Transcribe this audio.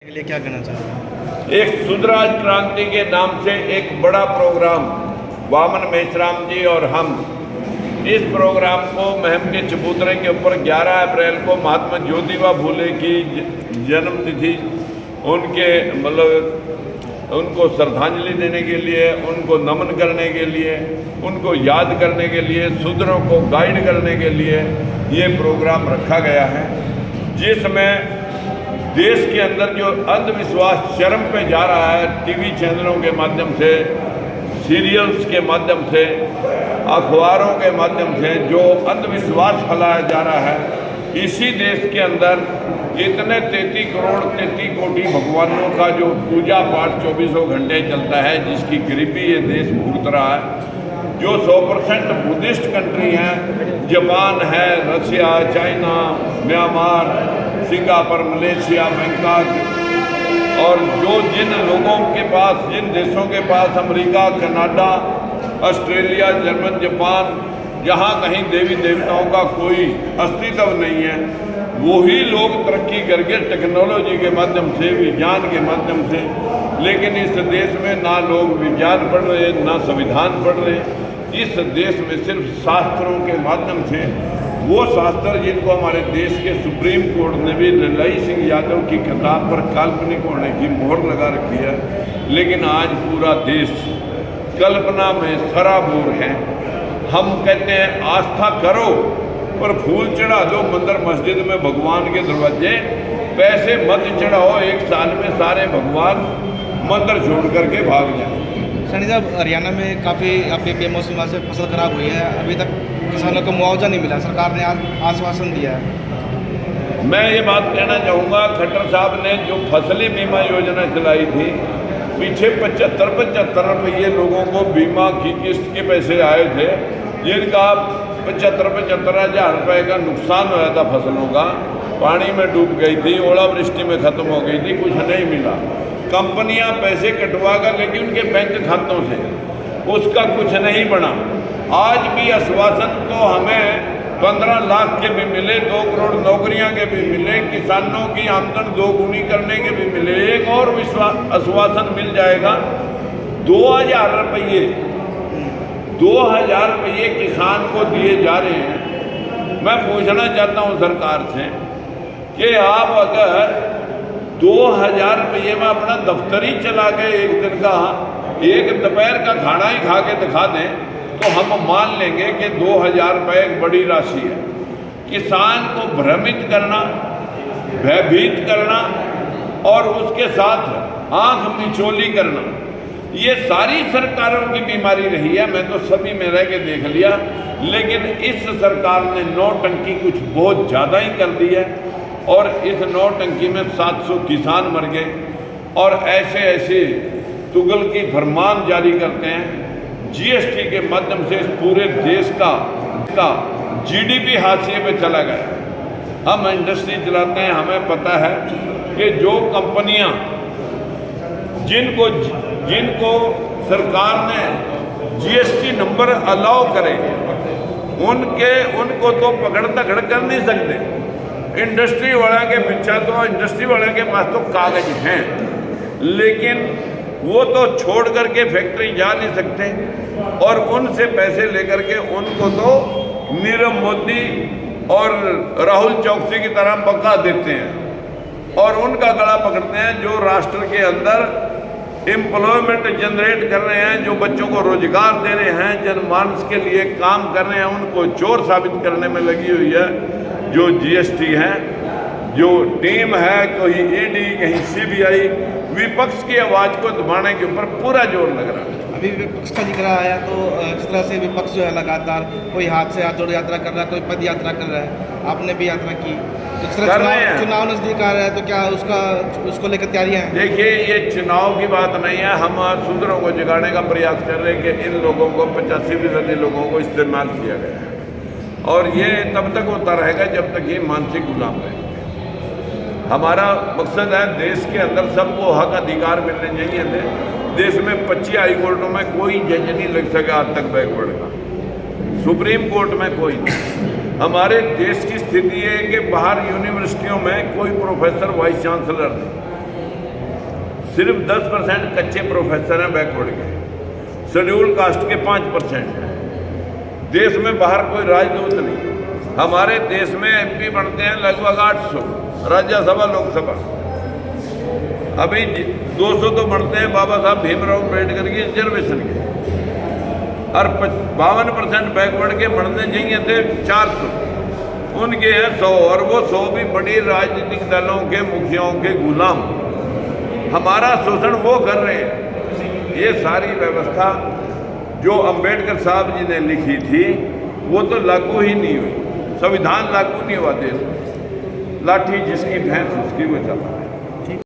के लिए क्या कहना चाहोगे? एक सुधराज क्रांति के नाम से एक बड़ा प्रोग्राम वामन मेश्राम जी और हम इस प्रोग्राम को महम के चबूतरे के ऊपर 11 अप्रैल को महात्मा ज्योतिबा फूले की जन्मतिथि उनके उनको श्रद्धांजलि देने के लिए, उनको नमन करने के लिए, उनको याद करने के लिए, शूद्रों को गाइड करने के लिए ये प्रोग्राम रखा गया है, जिसमें देश के अंदर जो अंधविश्वास चरम पे जा रहा है, टीवी चैनलों के माध्यम से, सीरियल्स के माध्यम से, अखबारों के माध्यम से जो अंधविश्वास फैलाया जा रहा है, इसी देश के अंदर इतने 33 करोड़ 33 कोटि भगवानों का जो पूजा पाठ 24 घंटे चलता है, जिसकी गरीबी ये देश भुगत रहा है, जो 100% बुद्धिस्ट कंट्री हैं, जापान है, Russia, China, Myanmar, Singapore, Malaysia, Bangkok, और जो जिन लोगों के पास, जिन देशों के पास America, Canada, Australia, German, Japan, जहाँ कहीं देवी देवताओं का कोई अस्तित्व नहीं है, वही लोग तरक्की करके टेक्नोलॉजी के माध्यम से, विज्ञान के माध्यम से, लेकिन इस देश में ना लोग विज्ञान पढ़ रहे, ना संविधान पढ़ रहे। इस देश में सिर्फ शास्त्रों के माध्यम से, वो शास्त्र जिनको हमारे देश के सुप्रीम कोर्ट ने भी ललाई सिंह यादव की किताब पर काल्पनिक होने की मोहर लगा रखी है, लेकिन आज पूरा देश कल्पना में सराबोर है। हम कहते हैं आस्था करो पर फूल चढ़ा दो मंदिर मस्जिद में भगवान के दरवाजे, पैसे मत चढ़ाओ, एक साल में सारे भगवान मंदिर छोड़ करके भाग जाए। सनी साहब, हरियाणा में काफ़ी आपके बेमौसमी वहाँ से फसल खराब हुई है, अभी तक किसानों को मुआवजा नहीं मिला, सरकार ने आज आश्वासन दिया है। मैं ये बात कहना चाहूँगा, खट्टर साहब ने जो फसली बीमा योजना चलाई थी, पीछे 75 रुपये लोगों को बीमा की किस्त के पैसे आए थे, जिनका 75 हज़ार रुपये का नुकसान हुआ था, फसलों का पानी में डूब गई थी, ओलावृष्टि में ख़त्म हो गई थी, कुछ नहीं मिला। कंपनियां पैसे कटवा कर, लेकिन उनके बैंक खातों से उसका कुछ नहीं बना। आज भी आश्वासन तो हमें 15 लाख के भी मिले, 2 करोड़ नौकरियां के भी मिले, किसानों की आमदन 2 गुनी करने के भी मिले, एक और आश्वासन मिल जाएगा 2000 रुपये 2000 रुपये किसान को दिए जा रहे हैं। मैं पूछना चाहता हूं सरकार से कि आप अगर 2000 रुपये में अपना दफ्तर ही चला के एक दिन का, एक दोपहर का खाना ही खा के दिखा दें, तो हम मान लेंगे कि 2000 रुपये एक बड़ी राशि है। किसान को भ्रमित करना, भयभीत करना और उसके साथ आंख मिचौली करना, ये सारी सरकारों की बीमारी रही है। मैं तो सभी में रह के देख लिया, लेकिन इस सरकार ने नौटंकी कुछ बहुत ज़्यादा ही कर दी है, और इस नौटंकी में 700 किसान मर गए, और ऐसे ऐसे तुगल की फरमान जारी करते हैं। जीएसटी के माध्यम से इस पूरे देश का जीडीपी हाशिए पे चला गया। हम इंडस्ट्री चलाते हैं, हमें पता है कि जो कंपनियां जिनको सरकार ने जीएसटी नंबर अलाउ करे, उनको तो पकड़ तकड़ कर नहीं सकते। इंडस्ट्री वाला के पीछे तो, इंडस्ट्री वाले के पास तो कागज हैं, लेकिन वो तो छोड़ करके फैक्ट्री जा नहीं सकते, और उनसे पैसे लेकर के उनको तो नीरव मोदी और राहुल चौकसी की तरह बका देते हैं, और उनका गला पकड़ते हैं जो राष्ट्र के अंदर एम्प्लॉयमेंट जनरेट कर रहे हैं, जो बच्चों को रोजगार दे रहे हैं, जनमानस के लिए काम कर रहे हैं, उनको चोर साबित करने में लगी हुई है। जो जीएसटी है, जो टीम है, कोई ईडी, कहीं सीबीआई, विपक्ष की आवाज़ को दबाने के ऊपर पूरा जोर लग रहा है। अभी विपक्ष का जिक्र आया, तो जिस तरह से विपक्ष जो है लगातार कोई हाथ से हाथ जोड़ यात्रा कर रहा है, कोई पद यात्रा कर रहा है, आपने भी यात्रा की, तो चुनाव नजदीक आ रहा है, तो क्या उसको लेकर तैयारियां हैं? देखिए, ये चुनाव की बात नहीं है, हम शूद्रों को जगाने का प्रयास कर रहे हैं कि इन लोगों को 85% लोगों को इस्तेमाल किया गया है, और ये तब तक होता रहेगा जब तक ये मानसिक गुलाम रहेंगे। हमारा मकसद है देश के अंदर सबको हक अधिकार मिलने चाहिए। देश में 25 हाई कोर्टों में कोई जज नहीं लग सका आज तक बैकवर्ड का, सुप्रीम कोर्ट में कोई नहीं। हमारे देश की स्थिति है कि बाहर यूनिवर्सिटियों में कोई प्रोफेसर वाइस चांसलर नहीं, सिर्फ 10% कच्चे प्रोफेसर हैं बैकवर्ड के, शेड्यूल कास्ट के 5% हैं। देश में बाहर कोई राजदूत नहीं। हमारे देश में MP बनते हैं लगभग 800, राज्यसभा लोकसभा, अभी 200 तो बनते हैं बाबा साहब भीमराव अम्बेडकर की रिजर्वेशन के, और 52% बैकवर्ड के बनने चाहिए थे 400, उनके हैं 100, और वो 100 भी बड़ी राजनीतिक दलों के मुखियाओं के गुलाम। हमारा शोषण वो कर रहे हैं। ये सारी व्यवस्था जो अम्बेडकर साहब जी ने लिखी थी वो तो लागू ही नहीं हुई, संविधान लागू नहीं हुआ देश में। लाठी जिसकी भैंस उसकी वो चला।